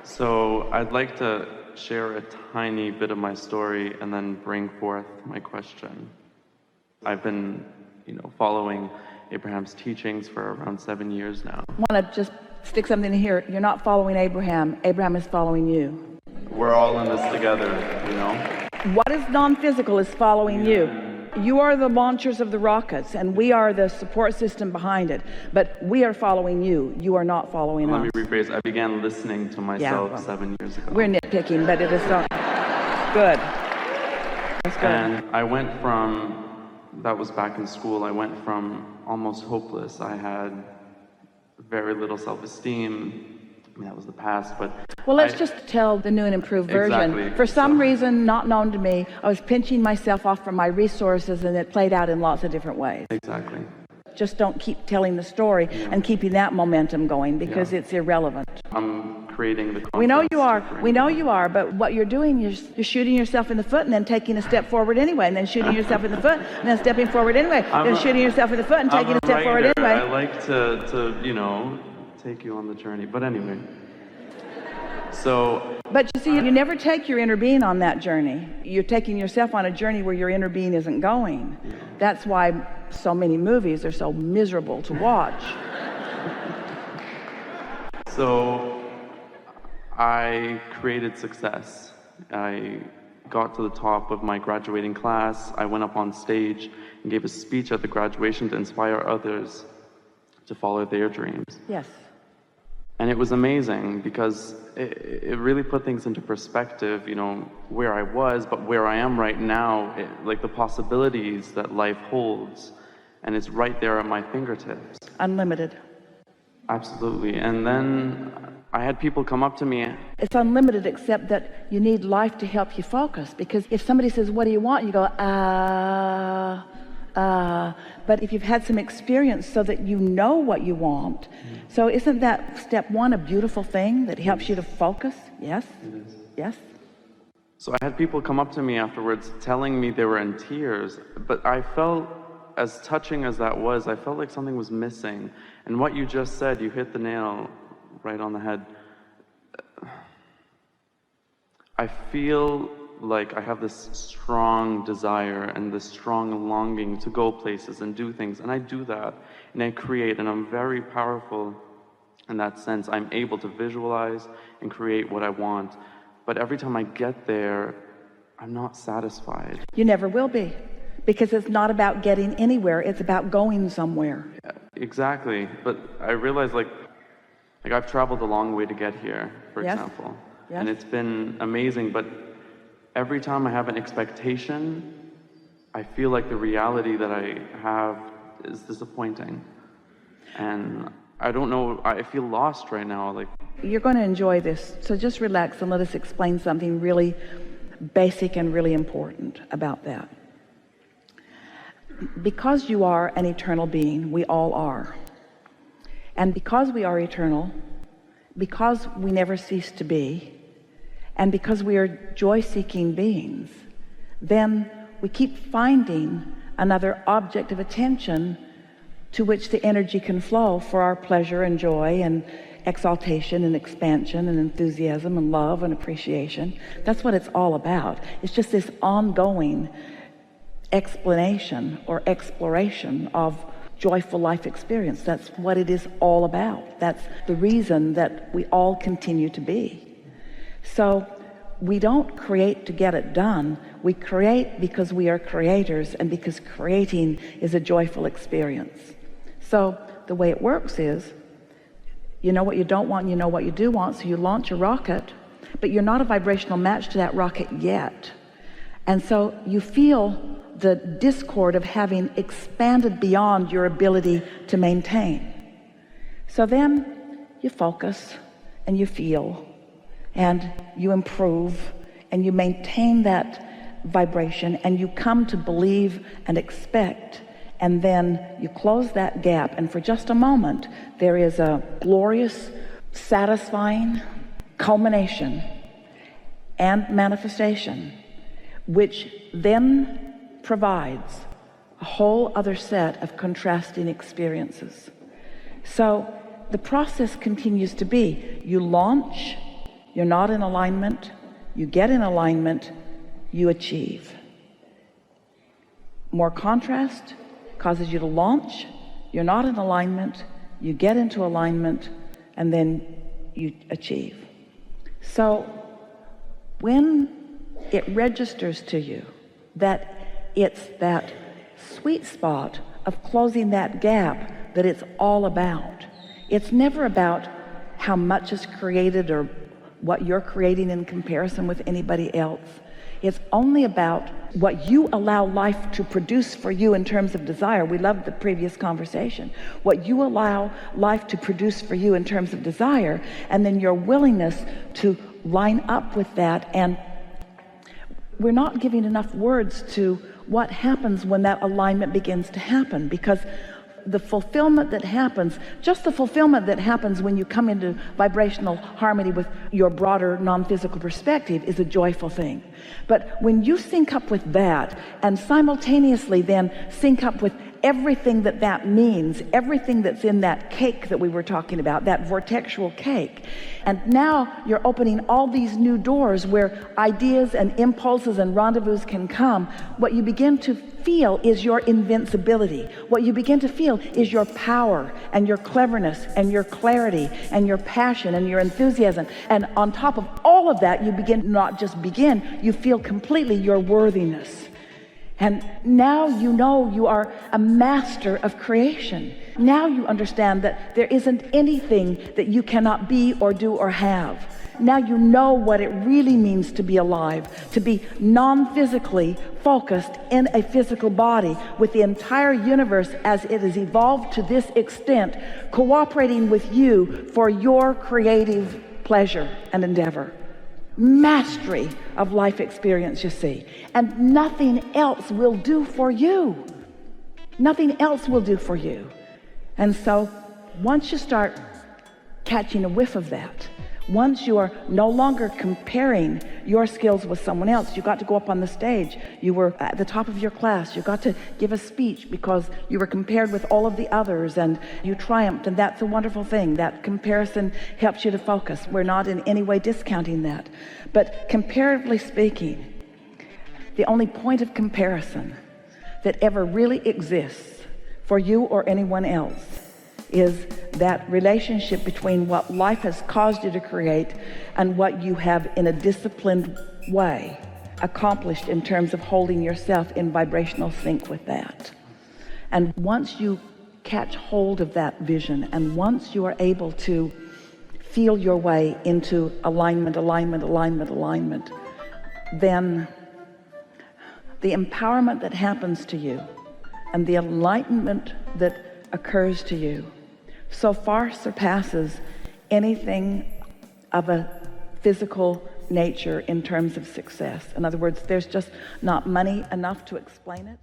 So I'd like to share a tiny bit of my story and then bring forth my question. I've been, following Abraham's teachings for around 7 years now. I want to just stick something in here. You're not following Abraham. Abraham is following you. We're all in this together, What is non-physical is following you. You are the launchers of the rockets, and we are the support system behind it. But we are following you. You are not following us. Let me rephrase. I began listening to myself 7 years ago. We're nitpicking, but it is not good. That's good. And I went from, that was back in school, I went from almost hopeless. I had very little self-esteem. I mean, that was the past, but... Well, let's just tell the new and improved version. Exactly. For some reason, not known to me, I was pinching myself off from my resources, and it played out in lots of different ways. Exactly. Just don't keep telling the story and keeping that momentum going, because it's irrelevant. I'm creating the confidence. We know you are, but what you're doing is you're shooting yourself in the foot and then taking a step forward anyway, and then shooting yourself in the foot and then stepping forward anyway, then shooting yourself in the foot and taking a step forward anyway. I like to take you on the journey, but anyway. But you see, you never take your inner being on that journey. You're taking yourself on a journey where your inner being isn't going. That's why so many movies are so miserable to watch. So I created success. I got to the top of my graduating class. I went up on stage and gave a speech at the graduation to inspire others to follow their dreams. Yes. And it was amazing because it really put things into perspective, where I was, but where I am right now, like the possibilities that life holds. And it's right there at my fingertips. Unlimited. Absolutely. And then I had people come up to me. It's unlimited, except that you need life to help you focus. Because if somebody says, what do you want? You go, but if you've had some experience so that you know what you want, so isn't that step one a beautiful thing that helps you to focus? Yes? It is. Yes? So I had people come up to me afterwards telling me they were in tears, but I felt, as touching as that was, I felt like something was missing. And what you just said, you hit the nail right on the head. I feel like I have this strong desire and this strong longing to go places and do things, and I do that, and I create, and I'm very powerful in that sense. I'm able to visualize and create what I want, but every time I get there, I'm not satisfied. You never will be, because it's not about getting anywhere, it's about going somewhere. Yeah, exactly, but I realize like I've traveled a long way to get here, for example, and it's been amazing, but every time I have an expectation, I feel like the reality that I have is disappointing. And I don't know, I feel lost right now. You're going to enjoy this, so just relax and let us explain something really basic and really important about that. Because you are an eternal being, we all are. And because we are eternal, because we never cease to be, and because we are joy-seeking beings, then we keep finding another object of attention to which the energy can flow for our pleasure and joy and exaltation and expansion and enthusiasm and love and appreciation. That's what it's all about. It's just this ongoing explanation or exploration of joyful life experience. That's what it is all about. That's the reason that we all continue to be. So we don't create to get it done. We create because we are creators, and because creating is a joyful experience. So the way it works is, you know what you don't want, and you know what you do want, so you launch a rocket, but you're not a vibrational match to that rocket yet. And so you feel the discord of having expanded beyond your ability to maintain. So then you focus and you feel and you improve and you maintain that vibration, and you come to believe and expect, and then you close that gap, and for just a moment there is a glorious, satisfying culmination and manifestation, which then provides a whole other set of contrasting experiences. So the process continues to be, you launch, You're not in alignment. You get in alignment. You achieve. More contrast causes you to launch. You're not in alignment. You get into alignment, and then you achieve. So when it registers to you that it's that sweet spot of closing that gap that it's all about. It's never about how much is created or what you're creating in comparison with anybody else. It's only about what you allow life to produce for you in terms of desire. We loved the previous conversation. What you allow life to produce for you in terms of desire, and then your willingness to line up with that. And we're not giving enough words to what happens when that alignment begins to happen, because the fulfillment that happens, just the fulfillment that happens when you come into vibrational harmony with your broader non-physical perspective, is a joyful thing. But when you sync up with that, and simultaneously then sync up with everything that that means, everything that's in that cake that we were talking about, that vortexual cake, and now you're opening all these new doors where ideas and impulses and rendezvous can come, what you begin to feel is your invincibility. What you begin to feel is your power and your cleverness and your clarity and your passion and your enthusiasm. And on top of all of that, you begin, not just begin, you feel completely your worthiness. And now you know you are a master of creation. Now you understand that there isn't anything that you cannot be or do or have. Now you know what it really means to be alive, to be non-physically focused in a physical body with the entire universe as it has evolved to this extent, cooperating with you for your creative pleasure and endeavor. Mastery of life experience, you see. And nothing else will do for you. Nothing else will do for you. And so once you start catching a whiff of that, once you are no longer comparing your skills with someone else, you got to go up on the stage, you were at the top of your class, you got to give a speech because you were compared with all of the others and you triumphed, and that's a wonderful thing. That comparison helps you to focus. We're not in any way discounting that. But comparatively speaking, the only point of comparison that ever really exists for you or anyone else is that relationship between what life has caused you to create and what you have in a disciplined way accomplished in terms of holding yourself in vibrational sync with that. And once you catch hold of that vision, and once you are able to feel your way into alignment, then the empowerment that happens to you and the enlightenment that occurs to you so far surpasses anything of a physical nature in terms of success. In other words, there's just not money enough to explain it.